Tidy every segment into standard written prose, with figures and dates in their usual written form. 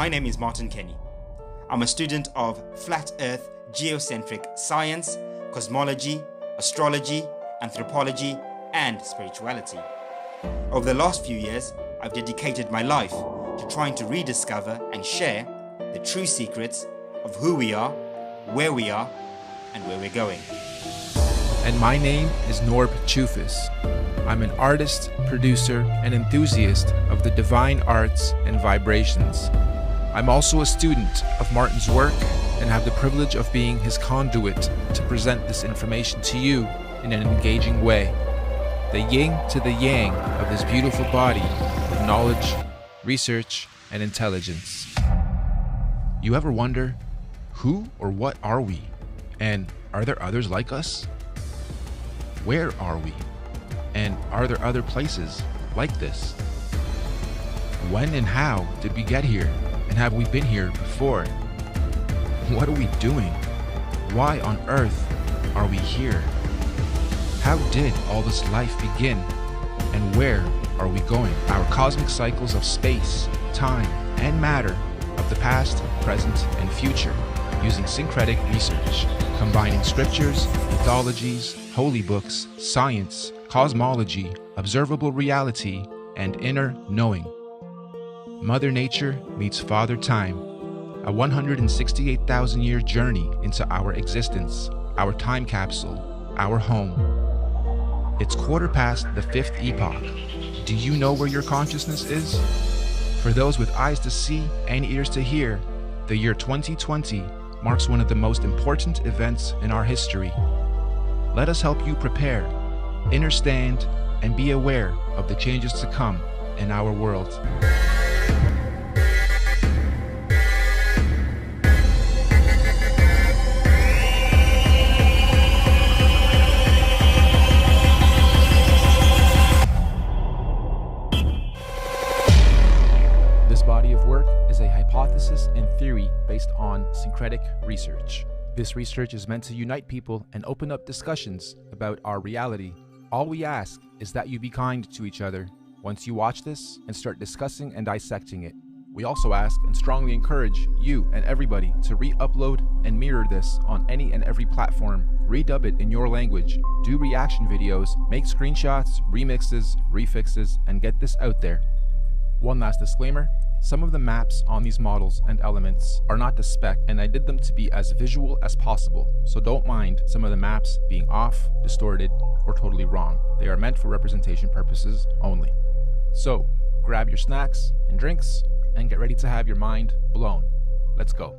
My name is Martin Kenny. I'm a student of flat earth geocentric science, cosmology, astrology, anthropology, and spirituality. Over the last few years, I've dedicated my life to trying to rediscover and share the true secrets of who we are, and where we're going. And my name is Norb Chufis. I'm an artist, producer, and enthusiast of the divine arts and vibrations. I'm also a student of Martin's work and have the privilege of being his conduit to present this information to you in an engaging way. The yin to the yang of this beautiful body of knowledge, research, and intelligence. You ever wonder, who or what are we? And are there others like us? Where are we? And are there other places like this? When and how did we get here? And have we been here before? What are we doing? Why on earth are we here? How did all this life begin? And where are we going? Our cosmic cycles of space, time, and matter of the past, present, and future, using syncretic research, combining scriptures, mythologies, holy books, science, cosmology, observable reality, and inner knowing. Mother Nature meets Father Time, a 168,000-year journey into our existence, our time capsule, our home. It's quarter past the fifth epoch. Do you know where your consciousness is? For those with eyes to see and ears to hear, the year 2020 marks one of the most important events in our history. Let us help you prepare, understand, and be aware of the changes to come in our world. This body of work is a hypothesis and theory based on syncretic research. This research is meant to unite people and open up discussions about our reality. All we ask is that you be kind to each other once you watch this and start discussing and dissecting it. We also ask and strongly encourage you and everybody to re-upload and mirror this on any and every platform. Redub it in your language, do reaction videos, make screenshots, remixes, refixes, and get this out there. One last disclaimer. Some of the maps on these models and elements are not to spec, and I did them to be as visual as possible, so don't mind some of the maps being off, distorted, or totally wrong. They are meant for representation purposes only. So, grab your snacks and drinks, and get ready to have your mind blown. Let's go.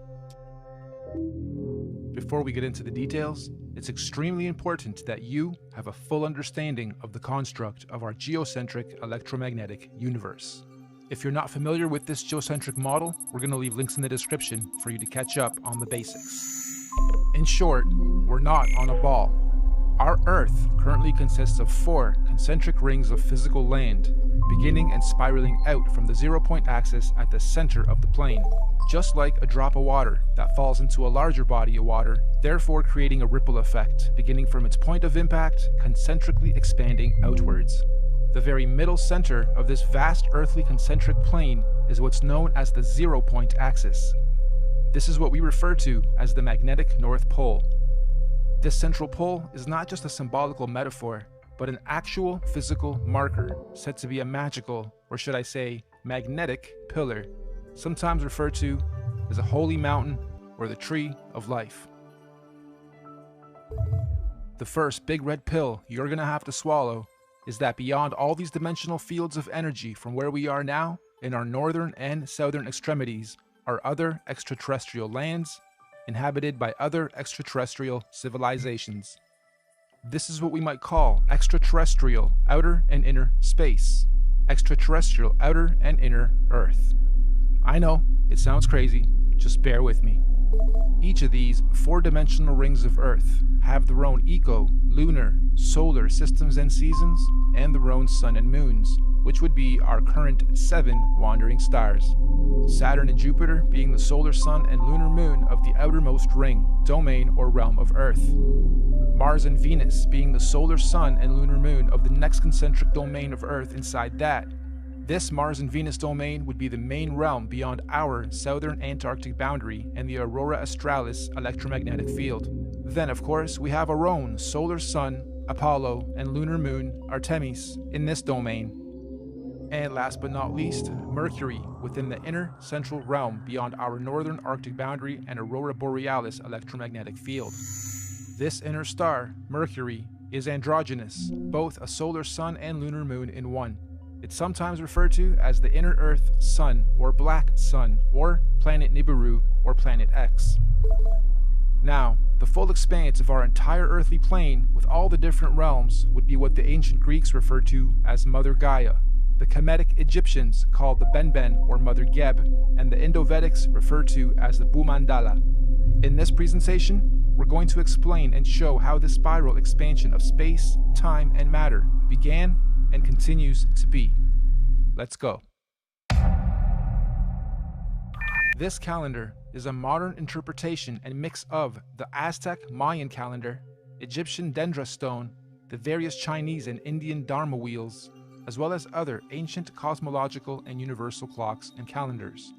Before we get into the details, it's extremely important that you have a full understanding of the construct of our geocentric electromagnetic universe. If you're not familiar with this geocentric model, we're going to leave links in the description for you to catch up on the basics. In short, we're not on a ball. Our Earth currently consists of 4 concentric rings of physical land, beginning and spiraling out from the 0-point axis at the center of the plane, just like a drop of water that falls into a larger body of water, therefore creating a ripple effect, beginning from its point of impact, concentrically expanding outwards. The very middle center of this vast earthly concentric plane is what's known as the 0-point axis. This is what we refer to as the magnetic North Pole. This central pole is not just a symbolical metaphor, but an actual physical marker said to be a magical, or should I say, magnetic pillar, sometimes referred to as a holy mountain or the tree of life. The first big red pill you're gonna have to swallow is that beyond all these dimensional fields of energy from where we are now, in our northern and southern extremities, are other extraterrestrial lands inhabited by other extraterrestrial civilizations. This is what we might call extraterrestrial outer and inner space, extraterrestrial outer and inner Earth. I know, it sounds crazy, just bear with me. Each of these 4-dimensional rings of Earth have their own eco, lunar, solar systems and seasons, and their own sun and moons, which would be our current 7 wandering stars. Saturn and Jupiter being the solar sun and lunar moon of the outermost ring, domain, or realm of Earth. Mars and Venus being the solar sun and lunar moon of the next concentric domain of Earth inside that, This Mars and Venus domain would be the main realm beyond our southern Antarctic boundary and the Aurora Australis electromagnetic field. Then, of course, we have our own solar sun, Apollo, and lunar moon, Artemis, in this domain. And last but not least, Mercury within the inner central realm beyond our northern Arctic boundary and Aurora Borealis electromagnetic field. This inner star, Mercury, is androgynous, both a solar sun and lunar moon in one. It's sometimes referred to as the inner Earth sun or black sun or planet Nibiru or planet X. Now, the full expanse of our entire earthly plane with all the different realms would be what the ancient Greeks referred to as Mother Gaia, the Kemetic Egyptians called the Benben or Mother Geb, and the Indo-Vedics referred to as the Bhumandala. In this presentation, we're going to explain and show how the spiral expansion of space, time, and matter began and continues to be. Let's go. This calendar is a modern interpretation and mix of the Aztec Mayan calendar, Egyptian Dendra stone, the various Chinese and Indian Dharma wheels, as well as other ancient cosmological and universal clocks and calendars.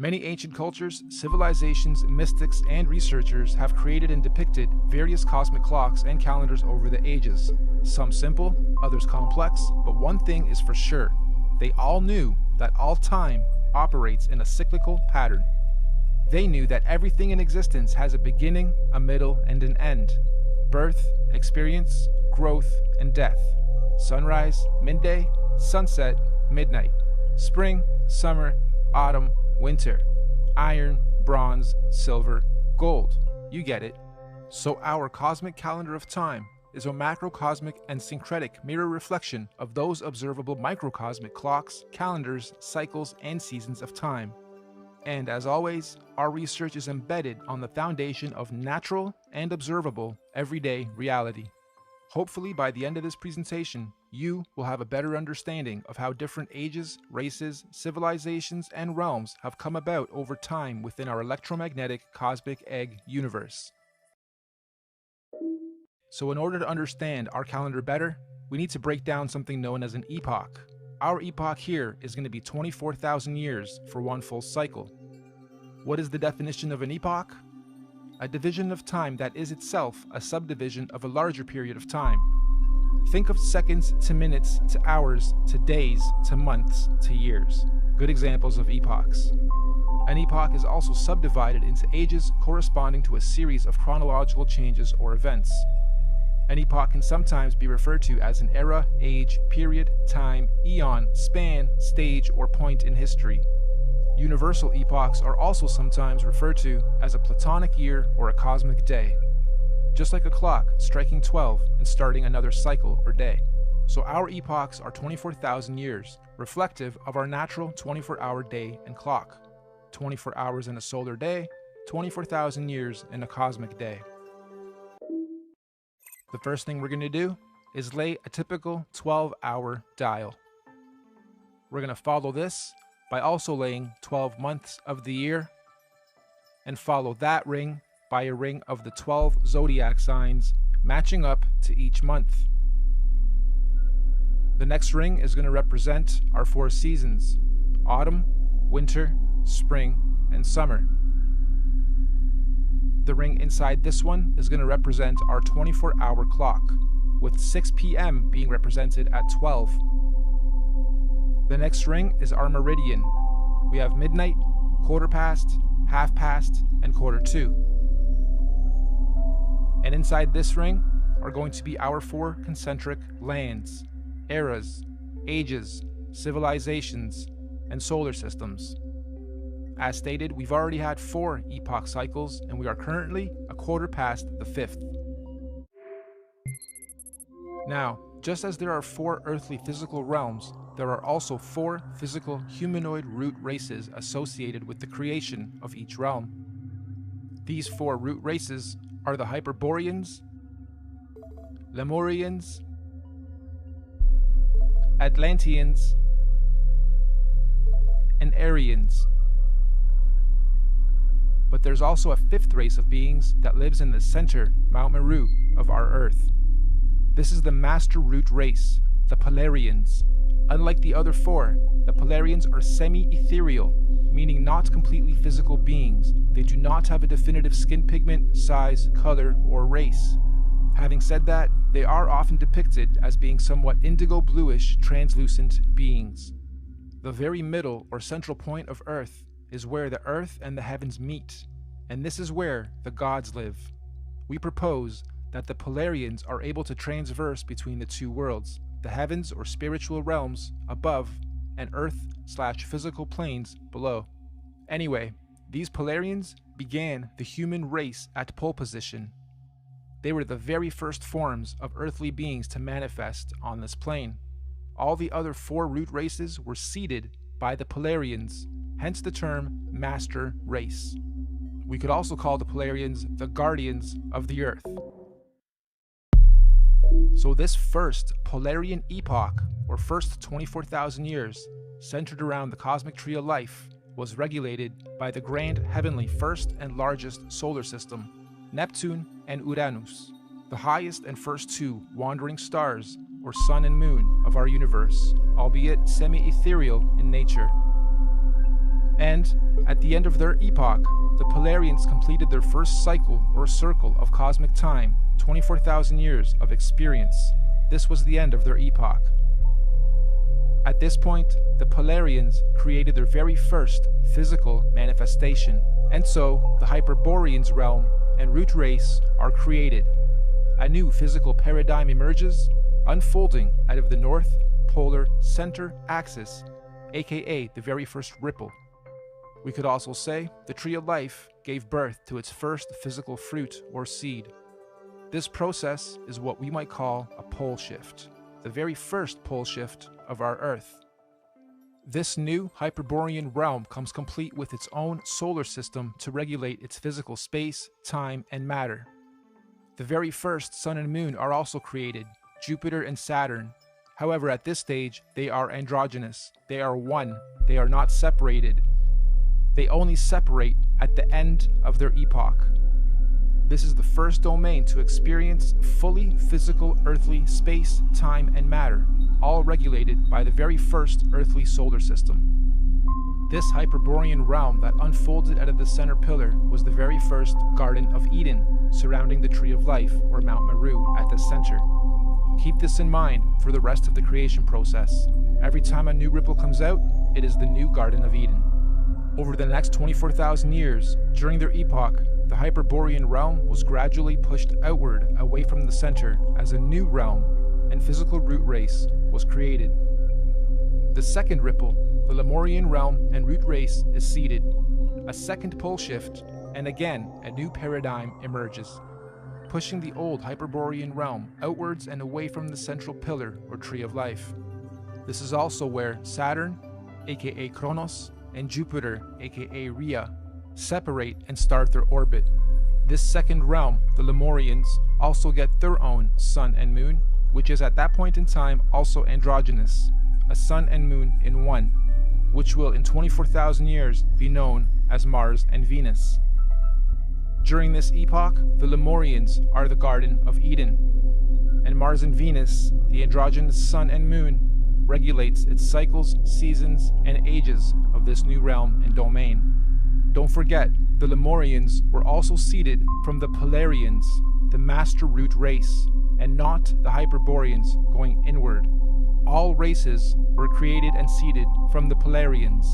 Many ancient cultures, civilizations, mystics, and researchers have created and depicted various cosmic clocks and calendars over the ages. Some simple, others complex, but one thing is for sure. They all knew that all time operates in a cyclical pattern. They knew that everything in existence has a beginning, a middle, and an end. Birth, experience, growth, and death. Sunrise, midday, sunset, midnight. Spring, summer, autumn, winter. Iron, bronze, silver, gold. You get it. So our cosmic calendar of time is a macrocosmic and syncretic mirror reflection of those observable microcosmic clocks, calendars, cycles, and seasons of time. And as always, our research is embedded on the foundation of natural and observable everyday reality. Hopefully by the end of this presentation, you will have a better understanding of how different ages, races, civilizations, and realms have come about over time within our electromagnetic cosmic egg universe. So in order to understand our calendar better, we need to break down something known as an epoch. Our epoch here is going to be 24,000 years for one full cycle. What is the definition of an epoch? A division of time that is itself a subdivision of a larger period of time. Think of seconds to minutes to hours to days to months to years. Good examples of epochs. An epoch is also subdivided into ages corresponding to a series of chronological changes or events. An epoch can sometimes be referred to as an era, age, period, time, eon, span, stage, or point in history. Universal epochs are also sometimes referred to as a platonic year or a cosmic day. Just like a clock striking 12 and starting another cycle or day. So our epochs are 24,000 years, reflective of our natural 24-hour day and clock. 24 hours in a solar day, 24,000 years in a cosmic day. The first thing we're going to do is lay a typical 12-hour dial. We're going to follow this by also laying 12 months of the year, and follow that ring by a ring of the 12 zodiac signs matching up to each month. The next ring is going to represent our 4 seasons: autumn, winter, spring, and summer. The ring inside this one is going to represent our 24-hour clock, with 6 p.m. being represented at 12. The next ring is our meridian. We have midnight, quarter past, half past, and quarter to. And inside this ring are going to be our 4 concentric lands, eras, ages, civilizations, and solar systems. As stated, we've already had 4 epoch cycles, and we are currently a quarter past the 5th. Now, just as there are 4 earthly physical realms, there are also 4 physical humanoid root races associated with the creation of each realm. These 4 root races are the Hyperboreans, Lemurians, Atlanteans, and Aryans. But there's also a 5th race of beings that lives in the center, Mount Meru, of our Earth. This is the Master Root race, the Polarians. Unlike the other four, the Polarians are semi-ethereal, meaning not completely physical beings. They do not have a definitive skin pigment, size, color, or race. Having said that, they are often depicted as being somewhat indigo-bluish, translucent beings. The very middle or central point of Earth is where the Earth and the heavens meet, and this is where the gods live. We propose that the Polarians are able to transverse between the two worlds, the heavens or spiritual realms above and Earth/physical planes below. Anyway, these Polarians began the human race at pole position. They were the very first forms of earthly beings to manifest on this plane. All the other four root races were seeded by the Polarians, hence the term Master Race. We could also call the Polarians the Guardians of the Earth. So this first Polarian epoch, or first 24,000 years, centered around the cosmic tree of life, was regulated by the grand heavenly first and largest solar system, Neptune and Uranus, the highest and first two wandering stars, or sun and moon, of our universe, albeit semi-ethereal in nature. And at the end of their epoch, the Polarians completed their first cycle or circle of cosmic time, 24,000 years of experience. This was the end of their epoch. At this point, the Polarians created their very first physical manifestation, and so the Hyperboreans realm and root race are created. A new physical paradigm emerges, unfolding out of the North Polar Center Axis, aka the very first ripple. We could also say the tree of life gave birth to its first physical fruit or seed. This process is what we might call a pole shift, the very first pole shift of our Earth. This new Hyperborean realm comes complete with its own solar system to regulate its physical space, time, and matter. The very first sun and moon are also created, Jupiter and Saturn. However, at this stage, they are androgynous. They are one. They are not separated. They only separate at the end of their epoch. This is the first domain to experience fully physical earthly space, time, and matter, all regulated by the very first earthly solar system. This Hyperborean realm that unfolded out of the center pillar was the very first Garden of Eden, surrounding the Tree of Life, or Mount Meru, at the center. Keep this in mind for the rest of the creation process. Every time a new ripple comes out, it is the new Garden of Eden. Over the next 24,000 years, during their epoch, the Hyperborean realm was gradually pushed outward away from the center as a new realm and physical root race was created. The second ripple, the Lemurian realm and root race, is seeded. A second pole shift, and again a new paradigm emerges, pushing the old Hyperborean realm outwards and away from the central pillar or tree of life. This is also where Saturn, aka Kronos, and Jupiter, aka Rhea, separate and start their orbit. This second realm, the Lemurians, also get their own sun and moon, which is at that point in time also androgynous, a sun and moon in one, which will in 24,000 years be known as Mars and Venus. During this epoch, the Lemurians are the Garden of Eden, and Mars and Venus, the androgynous sun and moon, regulates its cycles, seasons, and ages of this new realm and domain. Don't forget, the Lemurians were also seeded from the Polarians, the master root race, and not the Hyperboreans going inward. All races were created and seeded from the Polarians.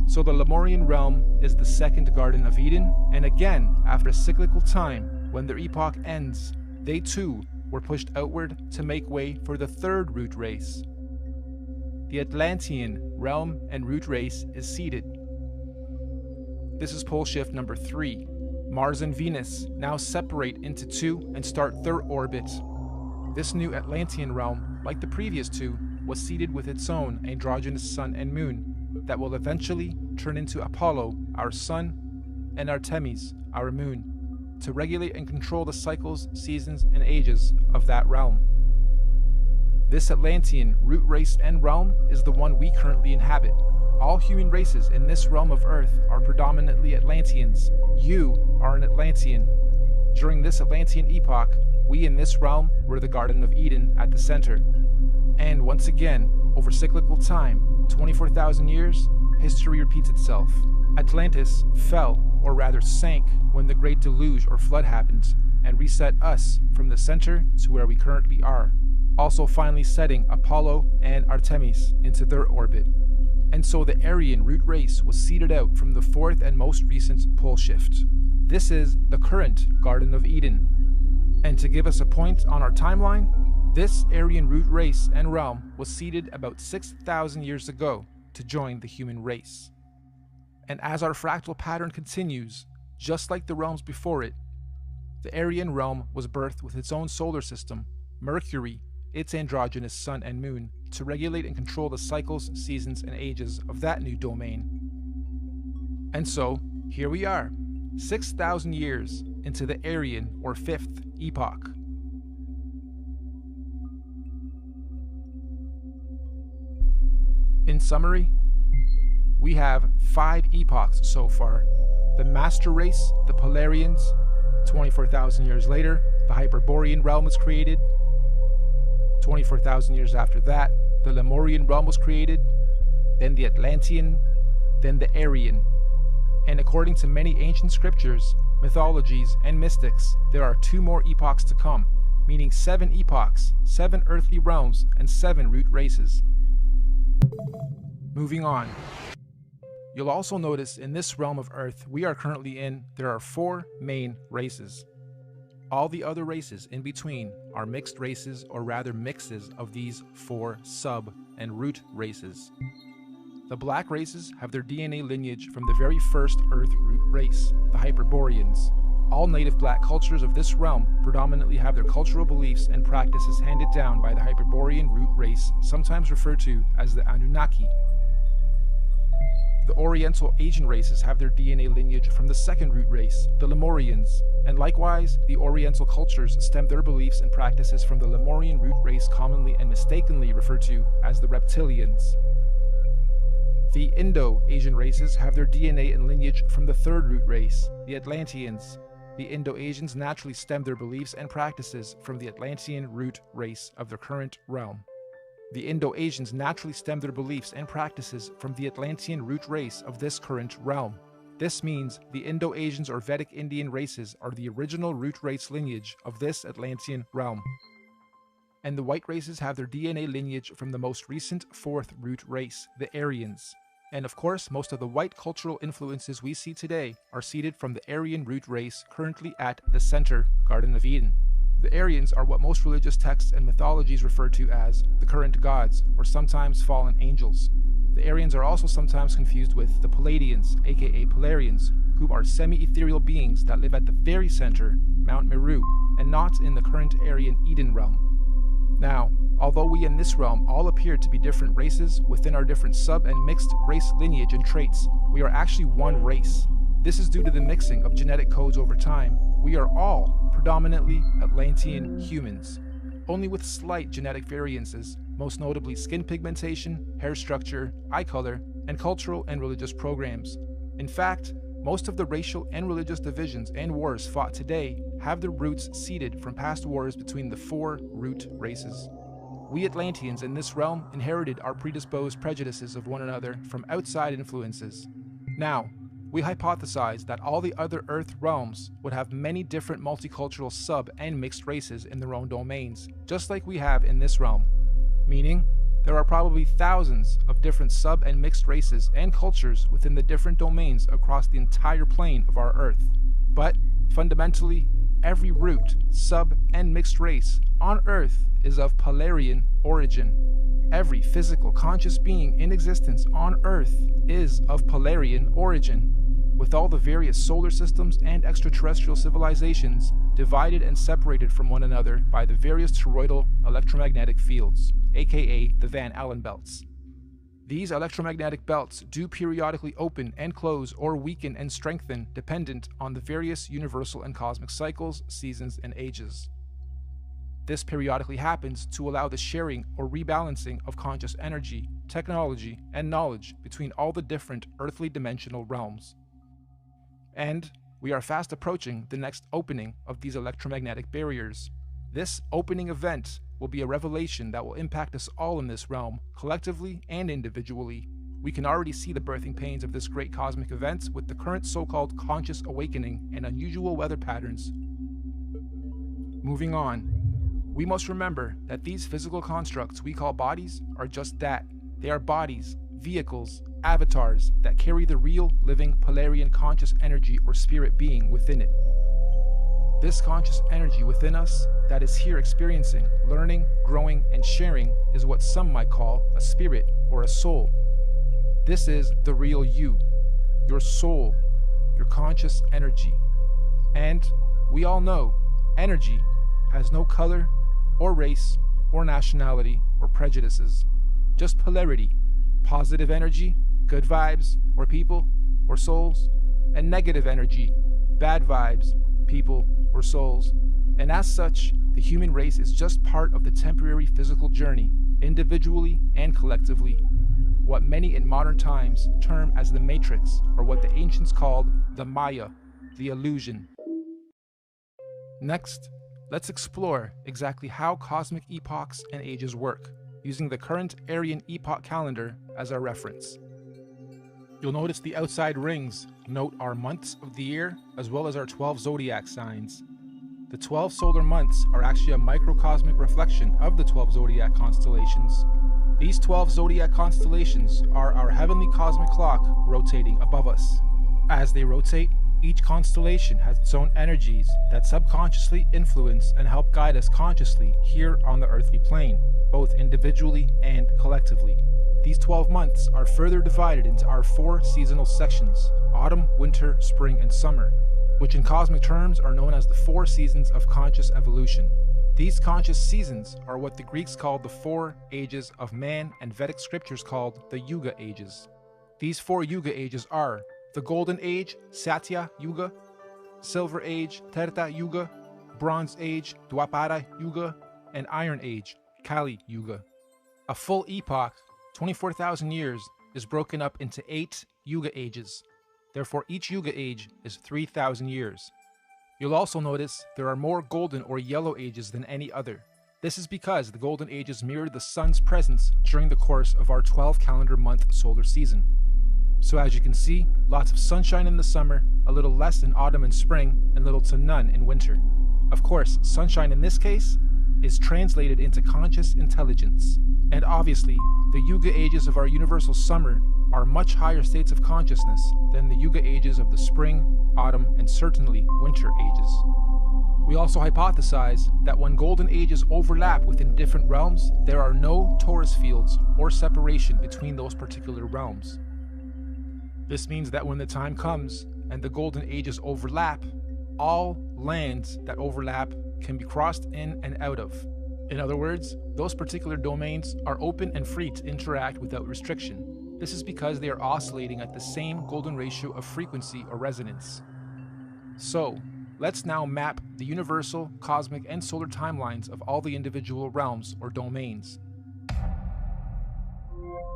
So the Lemurian realm is the second Garden of Eden, and again, after a cyclical time, when their epoch ends, they too were pushed outward to make way for the third root race. The Atlantean realm and root race is seeded. This is pole shift number 3. Mars and Venus now separate into two and start their orbit. This new Atlantean realm, like the previous two, was seeded with its own androgynous sun and moon that will eventually turn into Apollo, our sun, and Artemis, our moon, to regulate and control the cycles, seasons, and ages of that realm. This Atlantean root race and realm is the one we currently inhabit. All human races in this realm of Earth are predominantly Atlanteans. You are an Atlantean. During this Atlantean epoch, we in this realm were the Garden of Eden at the center. And once again, over cyclical time, 24,000 years, history repeats itself. Atlantis fell, or rather sank, when the Great Deluge or Flood happened, and reset us from the center to where we currently are, also finally setting Apollo and Artemis into their orbit. And so the Aryan root race was seeded out from the fourth and most recent pole shift. This is the current Garden of Eden. And to give us a point on our timeline, this Aryan root race and realm was seeded about 6,000 years ago to join the human race. And as our fractal pattern continues, just like the realms before it, the Aryan realm was birthed with its own solar system, Mercury, its androgynous sun and moon, to regulate and control the cycles, seasons, and ages of that new domain. And so, here we are, 6,000 years into the Aryan or fifth epoch. In summary, we have 5 epochs so far. The Master Race, the Polarians. 24,000 years later, the Hyperborean realm was created. 24,000 years after that, the Lemurian realm was created, then the Atlantean, then the Aryan. And according to many ancient scriptures, mythologies, and mystics, there are 2 more epochs to come, meaning 7 epochs, 7 earthly realms, and 7 root races. Moving on. You'll also notice in this realm of Earth we are currently in, there are 4 main races. All the other races in between are mixed races, or rather mixes of these 4 sub and root races. The black races have their DNA lineage from the very first Earth root race, the Hyperboreans. All native black cultures of this realm predominantly have their cultural beliefs and practices handed down by the Hyperborean root race, sometimes referred to as the Anunnaki. The Oriental Asian races have their DNA lineage from the second root race, the Lemurians, and likewise, the Oriental cultures stem their beliefs and practices from the Lemurian root race, commonly and mistakenly referred to as the Reptilians. The Indo-Asian races have their DNA and lineage from the third root race, the Atlanteans. The Indo-Asians naturally stem their beliefs and practices from the Atlantean root race of their current realm. The Indo-Asians naturally stem their beliefs and practices from the Atlantean root race of this current realm. This means the Indo-Asians or Vedic Indian races are the original root race lineage of this Atlantean realm. And the white races have their DNA lineage from the most recent fourth root race, the Aryans. And of course, most of the white cultural influences we see today are seeded from the Aryan root race currently at the center, Garden of Eden. The Aryans are what most religious texts and mythologies refer to as the current gods, or sometimes fallen angels. The Aryans are also sometimes confused with the Palladians, aka Polarians, who are semi-ethereal beings that live at the very center, Mount Meru, and not in the current Aryan Eden realm. Now, although we in this realm all appear to be different races within our different sub and mixed race lineage and traits, we are actually one race. This is due to the mixing of genetic codes over time. We are all predominantly Atlantean humans, only with slight genetic variances, most notably skin pigmentation, hair structure, eye color, and cultural and religious programs. In fact, most of the racial and religious divisions and wars fought today have their roots seeded from past wars between the 4 root races. We Atlanteans in this realm inherited our predisposed prejudices of one another from outside influences. Now, we hypothesize that all the other Earth realms would have many different multicultural sub and mixed races in their own domains, just like we have in this realm. Meaning, there are probably thousands of different sub and mixed races and cultures within the different domains across the entire plane of our Earth. But, fundamentally, every root, sub, and mixed race on Earth is of Polarian origin. Every physical conscious being in existence on Earth is of Polarian origin, with all the various solar systems and extraterrestrial civilizations divided and separated from one another by the various toroidal electromagnetic fields, aka the Van Allen belts. These electromagnetic belts do periodically open and close or weaken and strengthen dependent on the various universal and cosmic cycles, seasons, and ages. This periodically happens to allow the sharing or rebalancing of conscious energy, technology, and knowledge between all the different earthly dimensional realms. And we are fast approaching the next opening of these electromagnetic barriers. This opening event will be a revelation that will impact us all in this realm, collectively and individually. We can already see the birthing pains of this great cosmic event with the current so-called conscious awakening and unusual weather patterns. Moving on, we must remember that these physical constructs we call bodies are just that. They are bodies, vehicles, avatars that carry the real, living, Polarian conscious energy or spirit being within it. This conscious energy within us that is here experiencing, learning, growing, and sharing is what some might call a spirit or a soul. This is the real you, your soul, your conscious energy. And we all know energy has no color or race or nationality or prejudices, just polarity, positive energy, good vibes or people or souls, and negative energy, bad vibes, people or souls. And as such, the human race is just part of the temporary physical journey, individually and collectively, what many in modern times term as the matrix, or what the ancients called the Maya, the illusion. Next, let's explore exactly how cosmic epochs and ages work, using the current Aryan epoch calendar as our reference. You'll notice the outside rings note our months of the year as well as our 12 zodiac signs. The 12 solar months are actually a microcosmic reflection of the 12 zodiac constellations. These 12 zodiac constellations are our heavenly cosmic clock rotating above us. As they rotate, each constellation has its own energies that subconsciously influence and help guide us consciously here on the earthly plane, both individually and collectively. These 12 months are further divided into our 4 seasonal sections: autumn, winter, spring, and summer, which in cosmic terms are known as the 4 seasons of conscious evolution. These conscious seasons are what the Greeks called the 4 ages of man and Vedic scriptures called the Yuga ages. These 4 Yuga ages are the Golden Age, Satya Yuga, Silver Age, Treta Yuga, Bronze Age, Dwapara Yuga, and Iron Age, Kali Yuga. A full epoch, 24,000 years, is broken up into 8 Yuga ages. Therefore, each Yuga age is 3,000 years. You'll also notice there are more golden or yellow ages than any other. This is because the golden ages mirror the sun's presence during the course of our 12 calendar month solar season. So as you can see, lots of sunshine in the summer, a little less in autumn and spring, and little to none in winter. Of course, sunshine in this case is translated into conscious intelligence. And obviously, the Yuga ages of our universal summer are much higher states of consciousness than the Yuga ages of the spring, autumn, and certainly winter ages. We also hypothesize that when golden ages overlap within different realms, there are no torus fields or separation between those particular realms. This means that when the time comes and the golden ages overlap, all lands that overlap can be crossed in and out of. In other words, those particular domains are open and free to interact without restriction. This is because they are oscillating at the same golden ratio of frequency or resonance. So, let's now map the universal, cosmic, and solar timelines of all the individual realms or domains.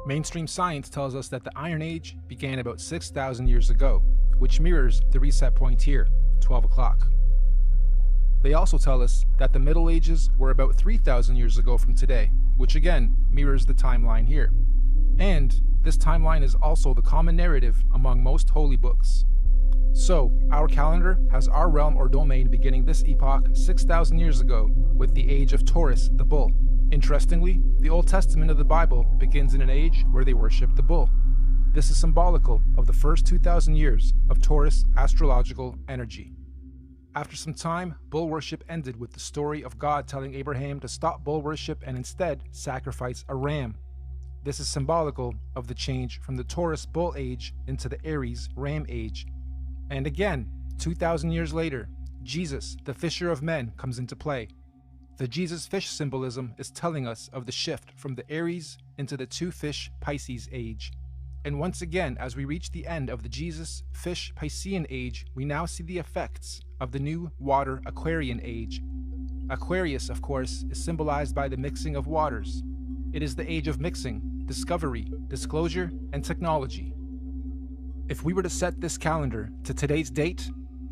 Mainstream science tells us that the Iron Age began about 6,000 years ago, which mirrors the reset point here, 12 o'clock. They also tell us that the Middle Ages were about 3,000 years ago from today, which again mirrors the timeline here. And this timeline is also the common narrative among most holy books. So, our calendar has our realm or domain beginning this epoch 6,000 years ago with the age of Taurus, the bull. Interestingly, the Old Testament of the Bible begins in an age where they worship the bull. This is symbolical of the first 2,000 years of Taurus astrological energy. After some time, bull worship ended with the story of God telling Abraham to stop bull worship and instead sacrifice a ram. This is symbolical of the change from the Taurus bull age into the Aries ram age. And again, 2,000 years later, Jesus, the fisher of men, comes into play. The Jesus fish symbolism is telling us of the shift from the Aries into the 2-fish Pisces age. And once again, as we reach the end of the Jesus fish Piscean age, we now see the effects of the new water Aquarian age. Aquarius, of course, is symbolized by the mixing of waters. It is the age of mixing, discovery, disclosure, and technology. If we were to set this calendar to today's date,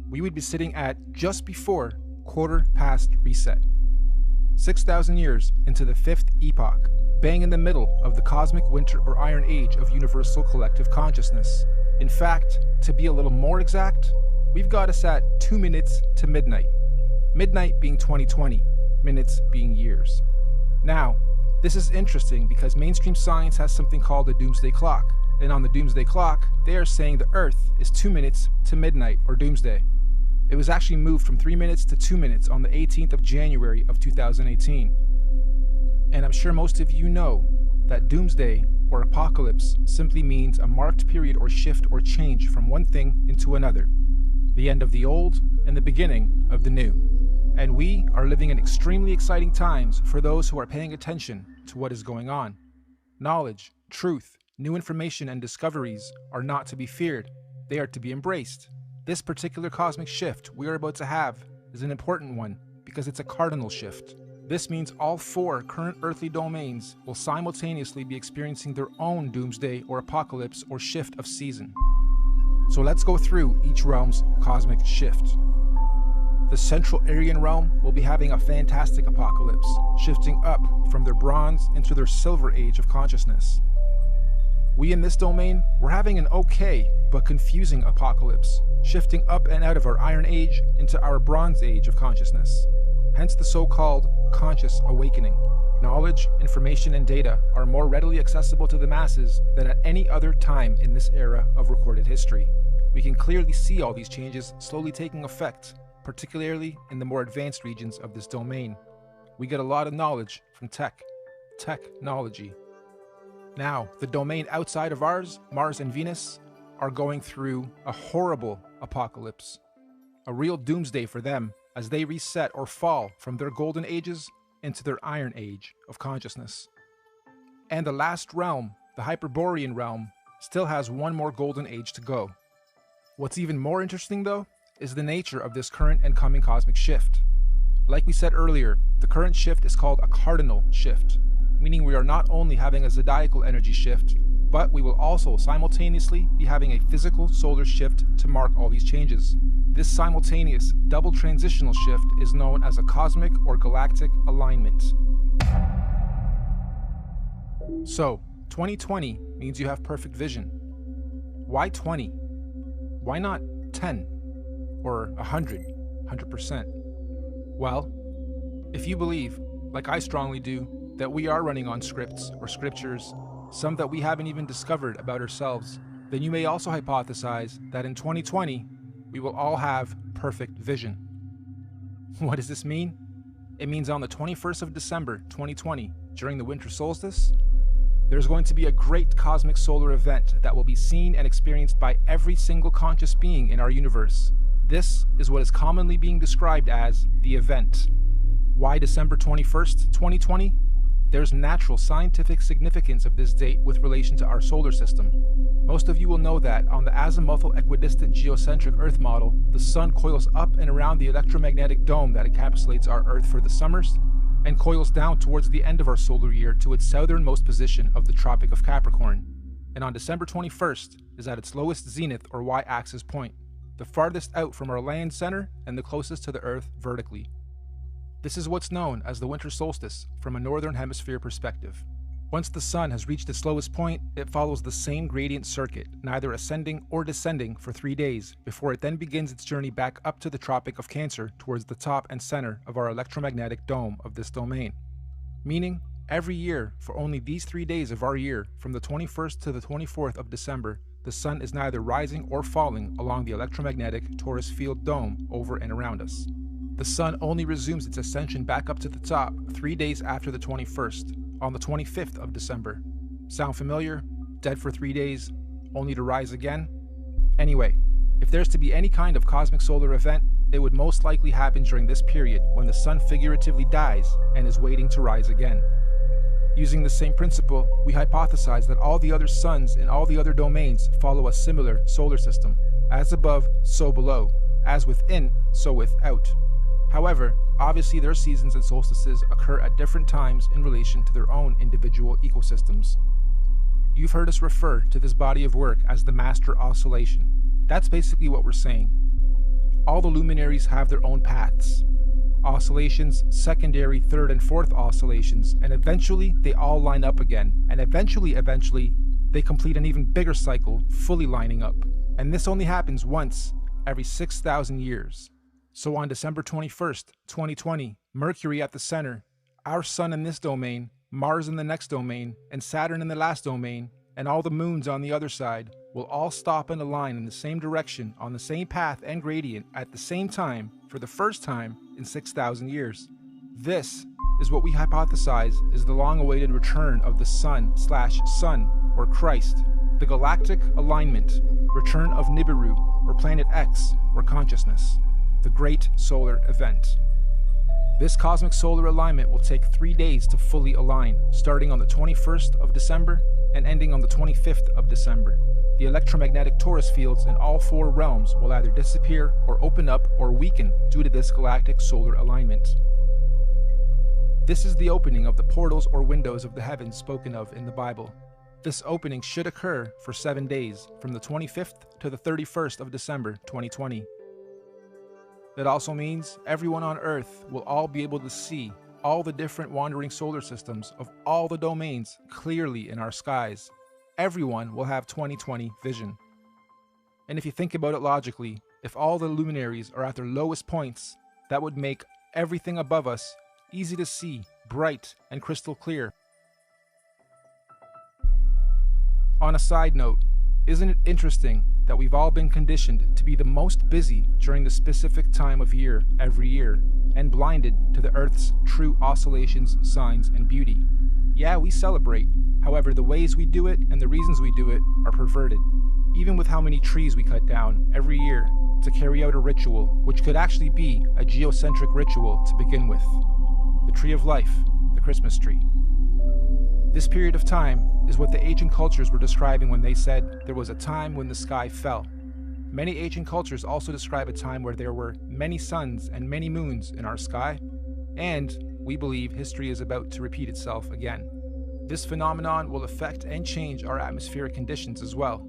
we would be sitting at just before 1/4 past reset. 6,000 years into the fifth epoch, bang in the middle of the cosmic winter or iron age of universal collective consciousness. In fact, to be a little more exact, we've got us at 2 minutes to midnight. Midnight being 2020, minutes being years. Now, this is interesting because mainstream science has something called a doomsday clock. And on the doomsday clock, they are saying the Earth is 2 minutes to midnight or doomsday. It was actually moved from 3 minutes to 2 minutes on the 18th of January of 2018. And I'm sure most of you know that doomsday or apocalypse simply means a marked period or shift or change from one thing into another. The end of the old and the beginning of the new. And we are living in extremely exciting times for those who are paying attention to what is going on. Knowledge, truth, new information and discoveries are not to be feared. They are to be embraced. This particular cosmic shift we are about to have is an important one because it's a cardinal shift. This means all 4 current earthly domains will simultaneously be experiencing their own doomsday or apocalypse or shift of season. So let's go through each realm's cosmic shift. The Central Aryan realm will be having a fantastic apocalypse, shifting up from their bronze into their silver age of consciousness. We in this domain, we're having an okay but confusing apocalypse, shifting up and out of our Iron Age into our Bronze Age of consciousness. Hence the so-called conscious awakening. Knowledge, information, and data are more readily accessible to the masses than at any other time in this era of recorded history. We can clearly see all these changes slowly taking effect, particularly in the more advanced regions of this domain. We get a lot of knowledge from technology. Now, the domain outside of ours, Mars and Venus, are going through a horrible apocalypse. A real doomsday for them as they reset or fall from their golden ages into their iron age of consciousness. And the last realm, the Hyperborean realm, still has one more golden age to go. What's even more interesting though, is the nature of this current and coming cosmic shift. Like we said earlier, the current shift is called a cardinal shift, meaning we are not only having a zodiacal energy shift, but we will also simultaneously be having a physical solar shift to mark all these changes. This simultaneous double transitional shift is known as a cosmic or galactic alignment. So, 2020 means you have perfect vision. Why 20? Why not 10? Or 100%? Well, if you believe, like I strongly do, that we are running on scripts or scriptures, some that we haven't even discovered about ourselves, then you may also hypothesize that in 2020, we will all have perfect vision. What does this mean? It means on the 21st of December, 2020, during the winter solstice, there's going to be a great cosmic solar event that will be seen and experienced by every single conscious being in our universe. This is what is commonly being described as the event. Why December 21st, 2020? There's natural scientific significance of this date with relation to our solar system. Most of you will know that on the azimuthal equidistant geocentric Earth model, the Sun coils up and around the electromagnetic dome that encapsulates our Earth for the summers, and coils down towards the end of our solar year to its southernmost position of the Tropic of Capricorn. And on December 21st is at its lowest zenith or y-axis point, the farthest out from our land center and the closest to the Earth vertically. This is what's known as the winter solstice from a northern hemisphere perspective. Once the sun has reached its lowest point, it follows the same gradient circuit, neither ascending or descending for 3 days, before it then begins its journey back up to the Tropic of Cancer towards the top and center of our electromagnetic dome of this domain. Meaning, every year, for only these 3 days of our year, from the 21st to the 24th of December, the sun is neither rising or falling along the electromagnetic Taurus field dome over and around us. The sun only resumes its ascension back up to the top 3 days after the 21st, on the 25th of December. Sound familiar? Dead for 3 days, only to rise again? Anyway, if there's to be any kind of cosmic solar event, it would most likely happen during this period when the sun figuratively dies and is waiting to rise again. Using the same principle, we hypothesize that all the other suns in all the other domains follow a similar solar system. As above, so below. As within, so without. However, obviously their seasons and solstices occur at different times in relation to their own individual ecosystems. You've heard us refer to this body of work as the master oscillation. That's basically what we're saying. all the luminaries have their own paths. Oscillations, secondary, third, and fourth oscillations, and eventually they all line up again, and eventually, they complete an even bigger cycle, fully lining up. And this only happens once every 6,000 years. So on December 21st, 2020, Mercury at the center, our Sun in this domain, Mars in the next domain, and Saturn in the last domain, and all the moons on the other side, will all stop and align in the same direction on the same path and gradient at the same time for the first time in 6,000 years. This is what we hypothesize is the long-awaited return of the Sun/Sun, or Christ, the galactic alignment, return of Nibiru, or Planet X, or consciousness, the Great Solar Event. This cosmic solar alignment will take 3 days to fully align, starting on the 21st of December and ending on the 25th of December. The electromagnetic torus fields in all 4 realms will either disappear or open up or weaken due to this galactic solar alignment. This is the opening of the portals or windows of the heavens spoken of in the Bible. This opening should occur for 7 days, from the 25th to the 31st of December 2020. It also means everyone on Earth will all be able to see all the different wandering solar systems of all the domains clearly in our skies. Everyone will have 20/20 vision. And if you think about it logically, if all the luminaries are at their lowest points, that would make everything above us easy to see, bright, and crystal clear. On a side note, isn't it interesting that we've all been conditioned to be the most busy during the specific time of year every year, and blinded to the Earth's true oscillations, signs, and beauty? Yeah, we celebrate. However, the ways we do it and the reasons we do it are perverted. Even with how many trees we cut down every year to carry out a ritual, which could actually be a geocentric ritual to begin with. The tree of life, the Christmas tree. This period of time is what the ancient cultures were describing when they said there was a time when the sky fell. Many ancient cultures also describe a time where there were many suns and many moons in our sky, and we believe history is about to repeat itself again. This phenomenon will affect and change our atmospheric conditions as well.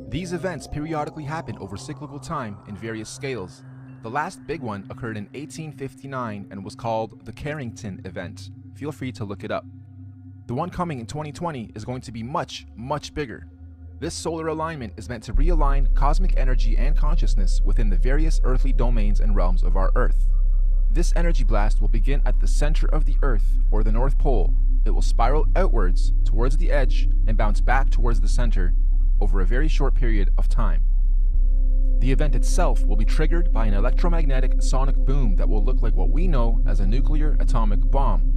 These events periodically happen over cyclical time in various scales. The last big one occurred in 1859 and was called the Carrington Event. Feel free to look it up. The one coming in 2020 is going to be much, much bigger. This solar alignment is meant to realign cosmic energy and consciousness within the various earthly domains and realms of our Earth. This energy blast will begin at the center of the Earth, or the North Pole. It will spiral outwards towards the edge and bounce back towards the center over a very short period of time. The event itself will be triggered by an electromagnetic sonic boom that will look like what we know as a nuclear atomic bomb.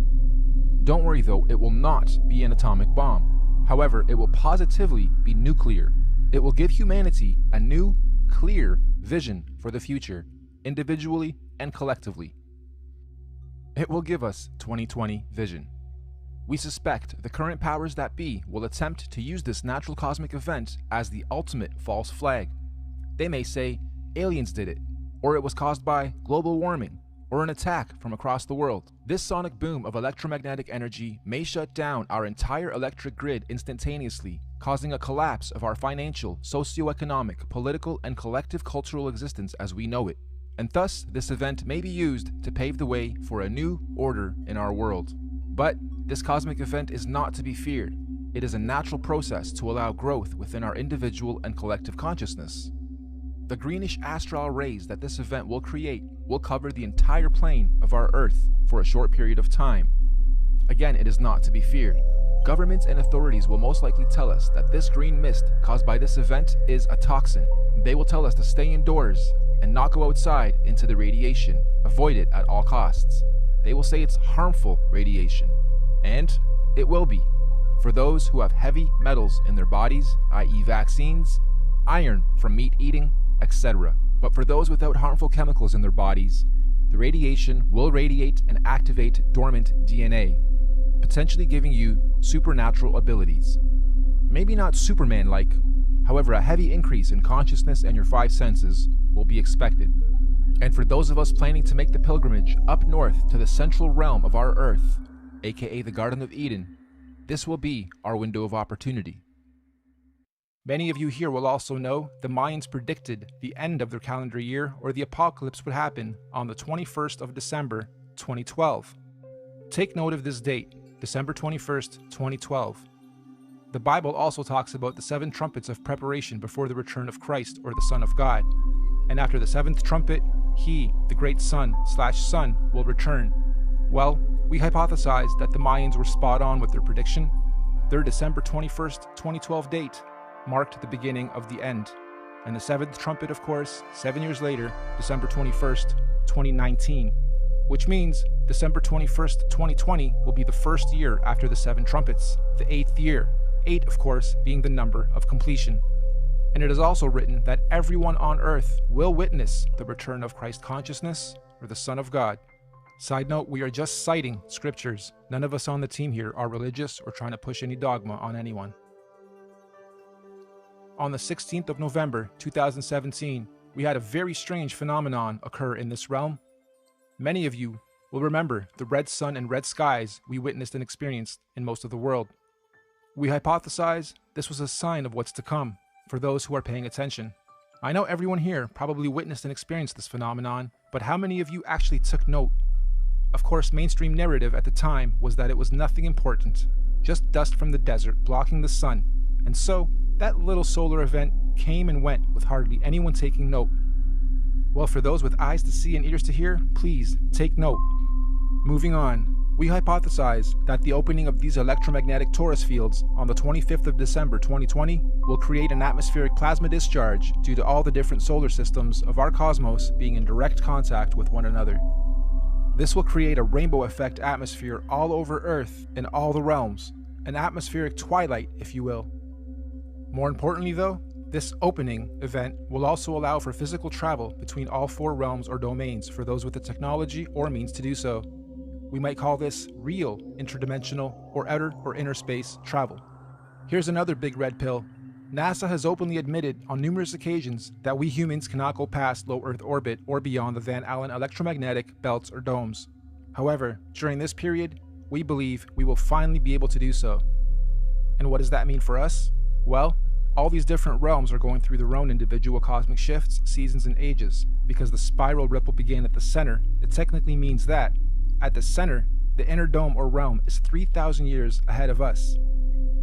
Don't worry though, it will not be an atomic bomb. However, it will positively be nuclear. It will give humanity a new, clear vision for the future, individually and collectively. It will give us 20/20 vision. We suspect the current powers that be will attempt to use this natural cosmic event as the ultimate false flag. They may say aliens did it, or it was caused by global warming, or an attack from across the world. This sonic boom of electromagnetic energy may shut down our entire electric grid instantaneously, causing a collapse of our financial, socio-economic, political, and collective cultural existence as we know it. And thus, this event may be used to pave the way for a new order in our world. But this cosmic event is not to be feared. It is a natural process to allow growth within our individual and collective consciousness. The greenish astral rays that this event will create will cover the entire plane of our Earth for a short period of time. Again, it is not to be feared. Governments and authorities will most likely tell us that this green mist caused by this event is a toxin. They will tell us to stay indoors and not go outside into the radiation. Avoid it at all costs. They will say it's harmful radiation. And it will be. For those who have heavy metals in their bodies, i.e. vaccines, iron from meat eating, etc. But for those without harmful chemicals in their bodies, the radiation will radiate and activate dormant DNA, potentially giving you supernatural abilities. Maybe not Superman-like, however a heavy increase in consciousness and your 5 senses will be expected. And for those of us planning to make the pilgrimage up north to the central realm of our Earth, aka the Garden of Eden, this will be our window of opportunity. Many of you here will also know the Mayans predicted the end of their calendar year, or the apocalypse, would happen on the 21st of December, 2012. Take note of this date, December 21st, 2012. The Bible also talks about the 7 trumpets of preparation before the return of Christ, or the Son of God. And after the 7th trumpet, he, the great Son, will return. Well, we hypothesized that the Mayans were spot on with their prediction. Their December 21st, 2012 date marked the beginning of the end. And the 7th trumpet, of course, 7 years later, December 21st, 2019. Which means December 21st, 2020 will be the first year after the 7 trumpets, the 8th year. 8, of course, being the number of completion. And it is also written that everyone on earth will witness the return of Christ consciousness, or the Son of God. Side note, we are just citing scriptures. None of us on the team here are religious or trying to push any dogma on anyone. On the 16th of November, 2017, we had a very strange phenomenon occur in this realm. Many of you will remember the red sun and red skies we witnessed and experienced in most of the world. We hypothesize this was a sign of what's to come for those who are paying attention. I know everyone here probably witnessed and experienced this phenomenon, but how many of you actually took note? Of course, mainstream narrative at the time was that it was nothing important, just dust from the desert blocking the sun, and so that little solar event came and went with hardly anyone taking note. Well, for those with eyes to see and ears to hear, please take note. Moving on, we hypothesize that the opening of these electromagnetic torus fields on the 25th of December 2020 will create an atmospheric plasma discharge due to all the different solar systems of our cosmos being in direct contact with one another. This will create a rainbow effect atmosphere all over Earth in all the realms, an atmospheric twilight, if you will. More importantly though, this opening event will also allow for physical travel between all 4 realms or domains for those with the technology or means to do so. We might call this real interdimensional or outer or inner space travel. Here's another big red pill. NASA has openly admitted on numerous occasions that we humans cannot go past low Earth orbit or beyond the Van Allen electromagnetic belts or domes. However, during this period, we believe we will finally be able to do so. And what does that mean for us? Well, all these different realms are going through their own individual cosmic shifts, seasons, and ages. Because the spiral ripple began at the center, it technically means that at the center, the inner dome or realm is 3,000 years ahead of us.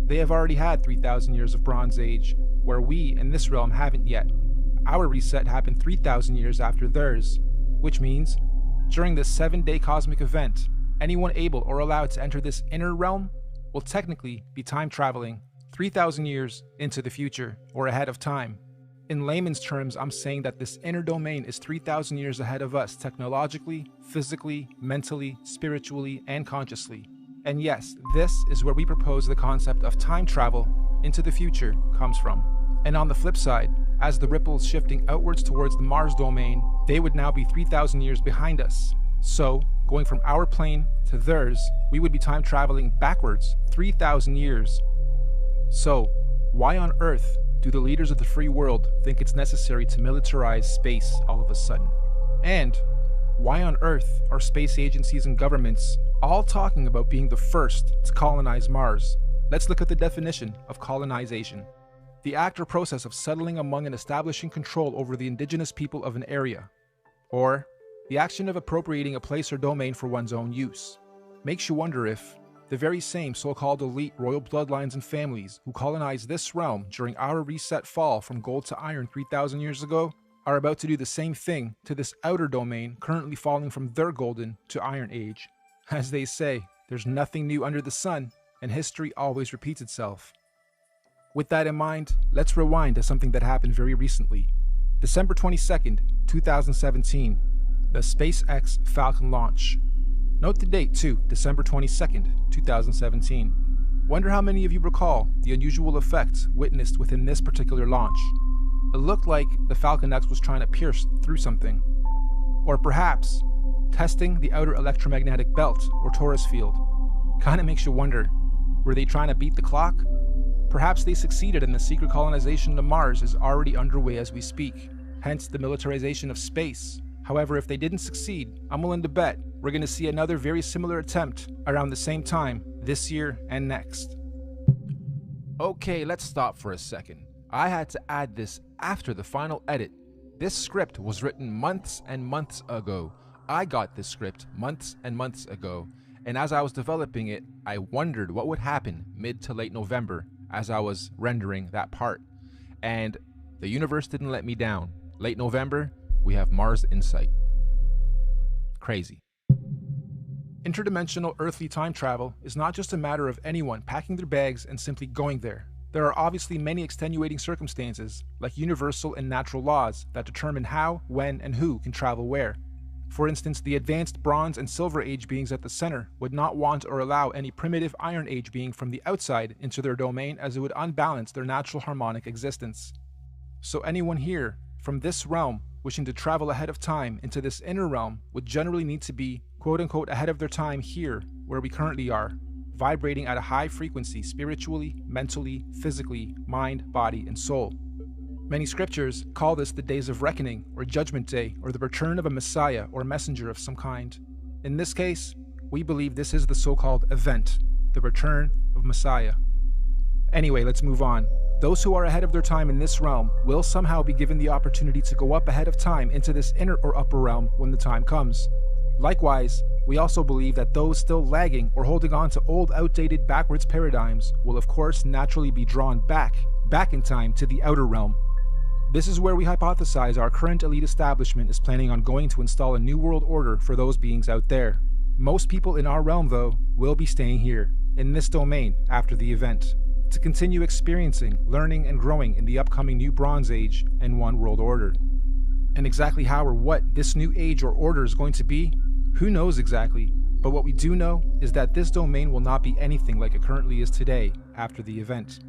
They have already had 3,000 years of Bronze Age, where we in this realm haven't yet. Our reset happened 3,000 years after theirs, which means during this 7-day cosmic event, anyone able or allowed to enter this inner realm will technically be time traveling 3,000 years into the future or ahead of time. In layman's terms, I'm saying that this inner domain is 3,000 years ahead of us technologically, physically, mentally, spiritually, and consciously. And yes, this is where we propose the concept of time travel into the future comes from. And on the flip side, as the ripples shifting outwards towards the Mars domain, they would now be 3,000 years behind us. So, going from our plane to theirs, we would be time traveling backwards 3,000 years. So, why on earth do the leaders of the free world think it's necessary to militarize space all of a sudden? And why on earth are space agencies and governments all talking about being the first to colonize Mars? Let's look at the definition of colonization. The act or process of settling among and establishing control over the indigenous people of an area. Or the action of appropriating a place or domain for one's own use. Makes you wonder if the very same so-called elite royal bloodlines and families who colonized this realm during our reset fall from gold to iron 3,000 years ago are about to do the same thing to this outer domain currently falling from their golden to iron age. As they say, there's nothing new under the sun, and history always repeats itself. With that in mind, let's rewind to something that happened very recently. December 22nd, 2017, the SpaceX Falcon launch. Note the date too, December 22nd, 2017. Wonder how many of you recall the unusual effects witnessed within this particular launch. It looked like the Falcon X was trying to pierce through something. Or perhaps, testing the outer electromagnetic belt or torus field. Kinda makes you wonder, were they trying to beat the clock? Perhaps they succeeded and the secret colonization to Mars is already underway as we speak, hence the militarization of space. However, if they didn't succeed, I'm willing to bet we're going to see another very similar attempt around the same time this year and next. Okay, let's stop for a second. I had to add this after the final edit. This script was written months and months ago. I got this script months and months ago, and as I was developing it, I wondered what would happen mid to late November as I was rendering that part. And the universe didn't let me down. Late November, we have Mars Insight. Crazy. Interdimensional earthly time travel is not just a matter of anyone packing their bags and simply going there. There are obviously many extenuating circumstances, like universal and natural laws, that determine how, when, and who can travel where. For instance, the advanced Bronze and Silver Age beings at the center would not want or allow any primitive Iron Age being from the outside into their domain, as it would unbalance their natural harmonic existence. So anyone here, from this realm, wishing to travel ahead of time into this inner realm would generally need to be, quote-unquote, ahead of their time here, where we currently are, vibrating at a high frequency spiritually, mentally, physically, mind, body, and soul. Many scriptures call this the days of reckoning, or judgment day, or the return of a messiah or messenger of some kind. In this case, we believe this is the so-called event, the return of Messiah. Anyway, let's move on. Those who are ahead of their time in this realm will somehow be given the opportunity to go up ahead of time into this inner or upper realm when the time comes. Likewise, we also believe that those still lagging or holding on to old, outdated, backwards paradigms will of course naturally be drawn back in time to the outer realm. This is where we hypothesize our current elite establishment is planning on going to install a new world order for those beings out there. Most people in our realm, though, will be staying here, in this domain, after the event, to continue experiencing, learning, and growing in the upcoming new Bronze Age and One World Order. And exactly how or what this new age or order is going to be, who knows exactly, but what we do know is that this domain will not be anything like it currently is today after the event.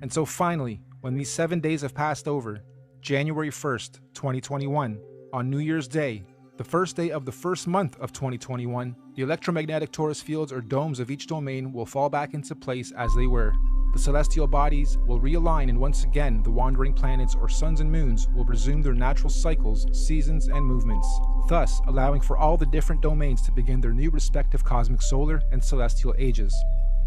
And so finally, when these 7 days have passed over, January 1st, 2021, on New Year's Day, the first day of the first month of 2021, the electromagnetic torus fields or domes of each domain will fall back into place as they were. The celestial bodies will realign, and once again the wandering planets or suns and moons will resume their natural cycles, seasons, and movements, thus allowing for all the different domains to begin their new respective cosmic solar and celestial ages.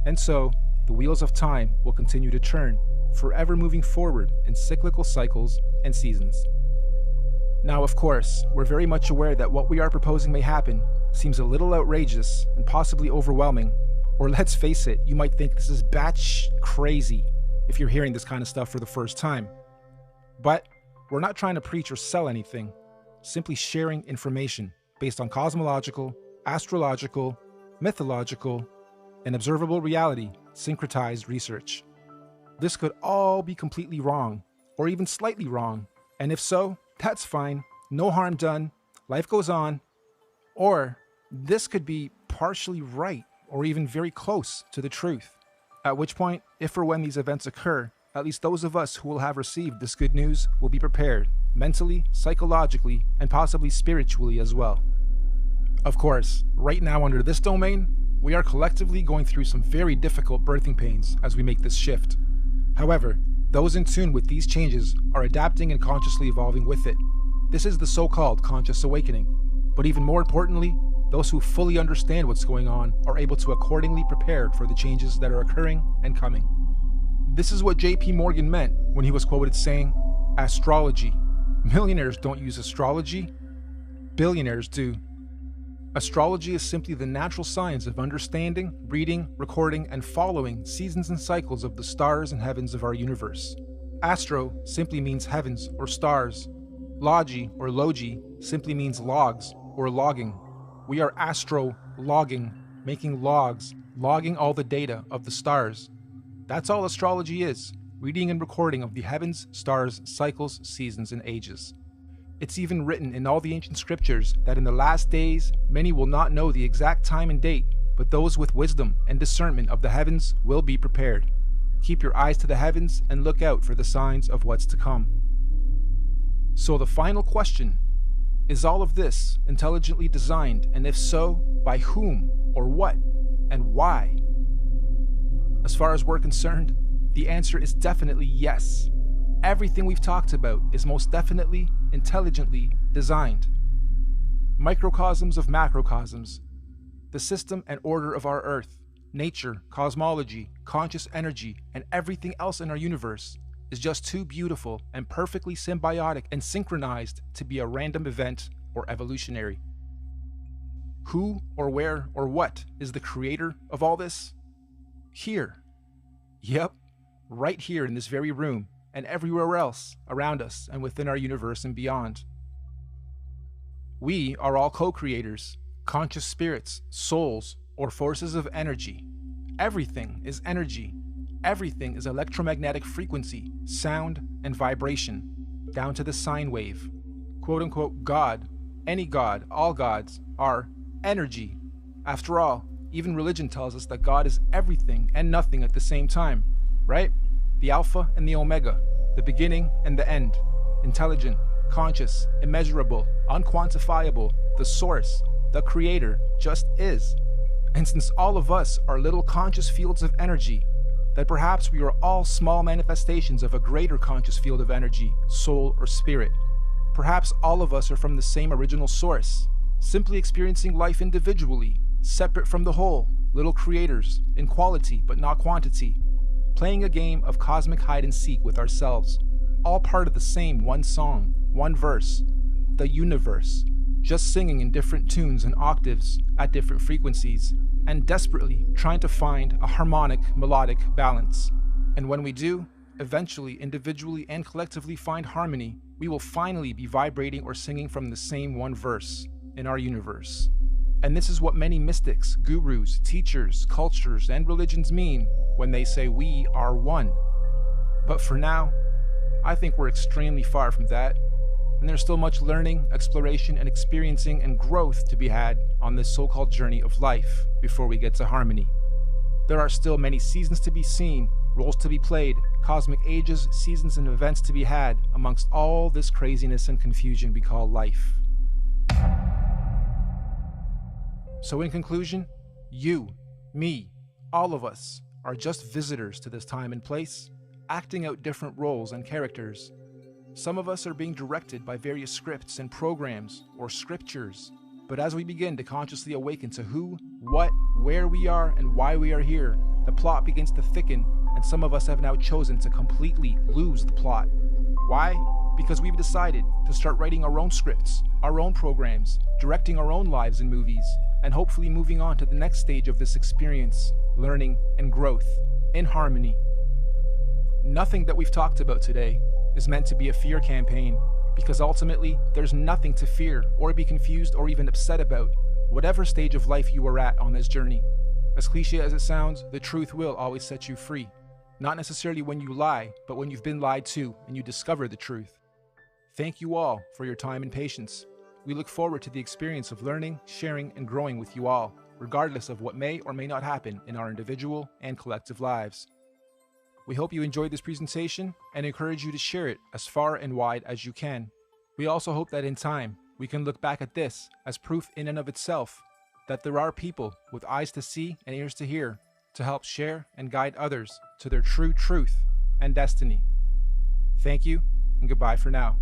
And so, the wheels of time will continue to turn, forever moving forward in cyclical cycles and seasons. Now, of course, we're very much aware that what we are proposing may happen seems a little outrageous and possibly overwhelming, or let's face it, you might think this is batsh crazy if you're hearing this kind of stuff for the first time. But we're not trying to preach or sell anything, simply sharing information based on cosmological, astrological, mythological, and observable reality syncretized research. This could all be completely wrong, or even slightly wrong, and if so, that's fine, no harm done, life goes on. Or this could be partially right, or even very close to the truth. At which point, if or when these events occur, at least those of us who will have received this good news will be prepared, mentally, psychologically, and possibly spiritually as well. Of course, right now under this domain, we are collectively going through some very difficult birthing pains as we make this shift. However, those in tune with these changes are adapting and consciously evolving with it. This is the so-called conscious awakening. But even more importantly, those who fully understand what's going on are able to accordingly prepare for the changes that are occurring and coming. This is what J.P. Morgan meant when he was quoted saying, "Astrology. Millionaires don't use astrology. Billionaires do." Astrology is simply the natural science of understanding, reading, recording, and following seasons and cycles of the stars and heavens of our universe. Astro simply means heavens or stars. Logi or logi simply means logs or logging. We are astro-logging, making logs, logging all the data of the stars. That's all astrology is, reading and recording of the heavens, stars, cycles, seasons, and ages. It's even written in all the ancient scriptures that in the last days, many will not know the exact time and date, but those with wisdom and discernment of the heavens will be prepared. Keep your eyes to the heavens and look out for the signs of what's to come. So the final question, is all of this intelligently designed, and if so, by whom, or what, and why? As far as we're concerned, the answer is definitely yes. Everything we've talked about is most definitely intelligently designed. Microcosms of macrocosms, the system and order of our Earth, nature, cosmology, conscious energy, and everything else in our universe is just too beautiful and perfectly symbiotic and synchronized to be a random event or evolutionary. Who or where or what is the creator of all this? Here. Yep, right here in this very room and everywhere else around us and within our universe and beyond. We are all co-creators, conscious spirits, souls, or forces of energy. Everything is energy. Everything is electromagnetic frequency, sound, and vibration, down to the sine wave. Quote unquote God, any God, all gods, are energy. After all, even religion tells us that God is everything and nothing at the same time, right? The Alpha and the Omega, the beginning and the end, intelligent, conscious, immeasurable, unquantifiable, the source, the creator, just is. And since all of us are little conscious fields of energy, that perhaps we are all small manifestations of a greater conscious field of energy, soul, or spirit. Perhaps all of us are from the same original source, simply experiencing life individually, separate from the whole, little creators, in quality but not quantity, playing a game of cosmic hide and seek with ourselves, all part of the same one song, one verse, the universe, just singing in different tunes and octaves at different frequencies, and desperately trying to find a harmonic, melodic balance. And when we do, eventually, individually and collectively find harmony, we will finally be vibrating or singing from the same one verse in our universe. And this is what many mystics, gurus, teachers, cultures, and religions mean when they say we are one. But for now, I think we're extremely far from that, and there's still much learning, exploration, and experiencing and growth to be had on this so-called journey of life before we get to harmony. There are still many seasons to be seen, roles to be played, cosmic ages, seasons, and events to be had amongst all this craziness and confusion we call life. So in conclusion, you, me, all of us are just visitors to this time and place, acting out different roles and characters. Some of us are being directed by various scripts and programs or scriptures, but as we begin to consciously awaken to who, what, where we are, and why we are here, the plot begins to thicken, and some of us have now chosen to completely lose the plot. Why? Because we've decided to start writing our own scripts, our own programs, directing our own lives and movies, and hopefully moving on to the next stage of this experience, learning and growth, in harmony. Nothing that we've talked about today is meant to be a fear campaign, because ultimately there's nothing to fear or be confused or even upset about, whatever stage of life you are at on this journey. As cliche as it sounds, the truth will always set you free. Not necessarily when you lie, but when you've been lied to and you discover the truth. Thank you all for your time and patience. We look forward to the experience of learning, sharing, and growing with you all, regardless of what may or may not happen in our individual and collective lives. We hope you enjoyed this presentation and encourage you to share it as far and wide as you can. We also hope that in time, we can look back at this as proof in and of itself that there are people with eyes to see and ears to hear to help share and guide others to their true truth and destiny. Thank you, and goodbye for now.